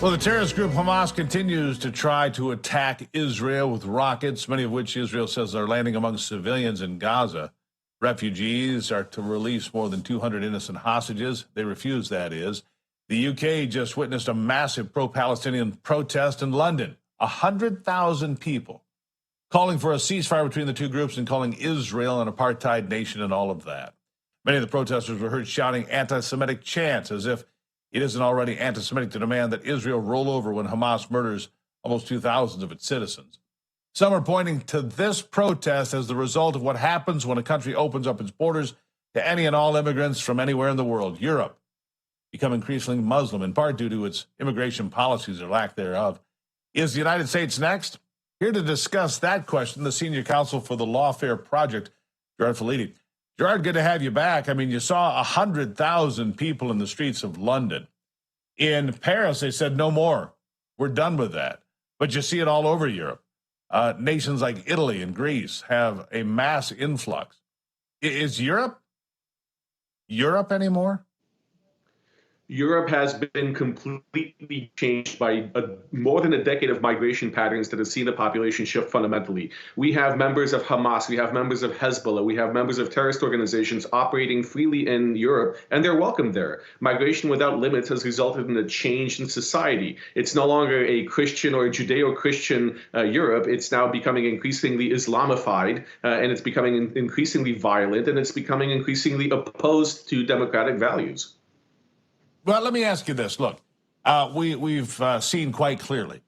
Well, the terrorist group Hamas continues to try to attack Israel with rockets, many of which Israel says are landing among civilians in Gaza. Refugees are to release more than 200 innocent hostages. They refuse, that is. The UK just witnessed a massive pro-Palestinian protest in London. 100,000 people calling for a ceasefire between the two groups and calling Israel an apartheid nation and all of that. Many of the protesters were heard shouting anti-Semitic chants as if it isn't already anti-Semitic to demand that Israel roll over when Hamas murders almost 2,000 of its citizens. Some are pointing to this protest as the result of what happens when a country opens up its borders to any and all immigrants from anywhere in the world. Europe become increasingly Muslim, in part due to its immigration policies or lack thereof. Is the United States next? Here to discuss that question, the senior counsel for the Lawfare Project, Gerard Filitti. Gerard, good to have you back. I mean, you saw 100,000 people in the streets of London. In Paris, they said no more. We're done with that. But you see it all over Europe. Nations like Italy and Greece have a mass influx. Is Europe anymore? Europe has been completely changed by more than a decade of migration patterns that have seen the population shift fundamentally. We have members of Hamas, we have members of Hezbollah, we have members of terrorist organizations operating freely in Europe, and they're welcome there. Migration without limits has resulted in a change in society. It's no longer a Christian or a Judeo-Christian Europe. It's now becoming increasingly Islamified, and it's becoming increasingly violent, and it's becoming increasingly opposed to democratic values. Well, let me ask you this. Look, we've seen quite clearly.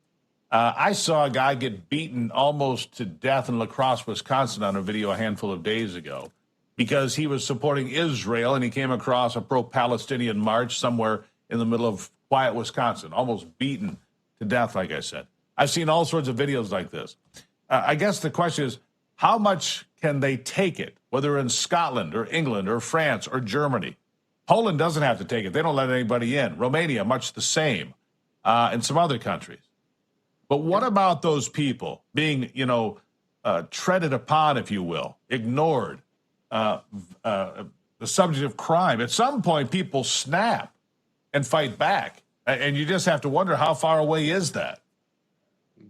I saw a guy get beaten almost to death in La Crosse, Wisconsin on a video a handful of days ago because he was supporting Israel and he came across a pro-Palestinian march somewhere in the middle of quiet Wisconsin, almost beaten to death, like I said. I've seen all sorts of videos like this. I guess the question is, how much can they take it, whether in Scotland or England or France or Germany? Poland doesn't have to take it. They don't let anybody in. Romania, much the same, and some other countries. But what about those people being, treaded upon, if you will, ignored, the subject of crime? At some point, people snap and fight back. And you just have to wonder, how far away is that?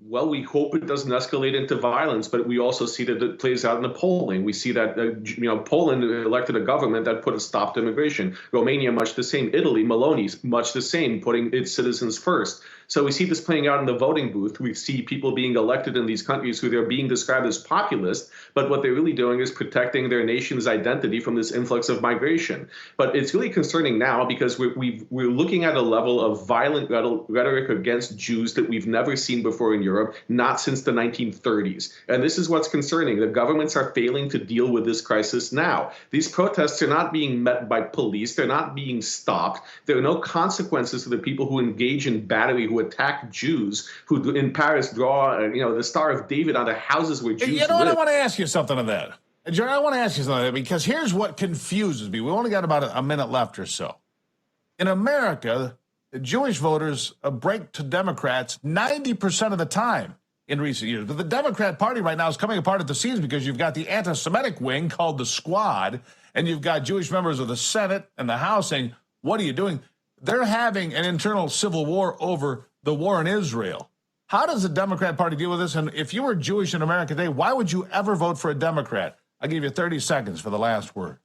Well, we hope it doesn't escalate into violence, but we also see that it plays out in the polling. We see that, Poland elected a government that put a stop to immigration. Romania, much the same. Italy, Meloni, much the same, putting its citizens first. So we see this playing out in the voting booth. We see people being elected in these countries who they're being described as populist, but what they're really doing is protecting their nation's identity from this influx of migration. But it's really concerning now because we're looking at a level of violent rhetoric against Jews that we've never seen before in Europe, not since the 1930s. And this is what's concerning. The governments are failing to deal with this crisis now. These protests are not being met by police. They're not being stopped. There are no consequences to the people who engage in battery, who attack Jews, who in Paris draw, the Star of David onto houses where Jews live. I want to ask you something on that. Jerry, I want to ask you something, because here's what confuses me. We only got about a minute left or so. In America, Jewish voters break to Democrats 90% of the time in recent years. But the Democrat Party right now is coming apart at the seams because you've got the anti-Semitic wing called the Squad, and you've got Jewish members of the Senate and the House saying, what are you doing? They're having an internal civil war over the war in Israel. How does the Democrat Party deal with this? And if you were Jewish in America today, why would you ever vote for a Democrat? I'll give you 30 seconds for the last word.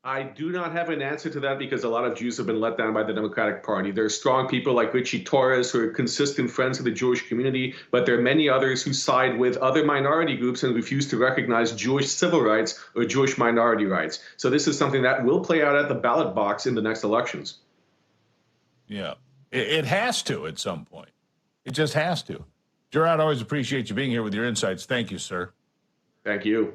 I do not have an answer to that because a lot of Jews have been let down by the Democratic Party. There are strong people like Richie Torres who are consistent friends of the Jewish community, but there are many others who side with other minority groups and refuse to recognize Jewish civil rights or Jewish minority rights. So this is something that will play out at the ballot box in the next elections. Yeah, it has to at some point. It just has to. Gerard, I always appreciate you being here with your insights. Thank you, sir. Thank you.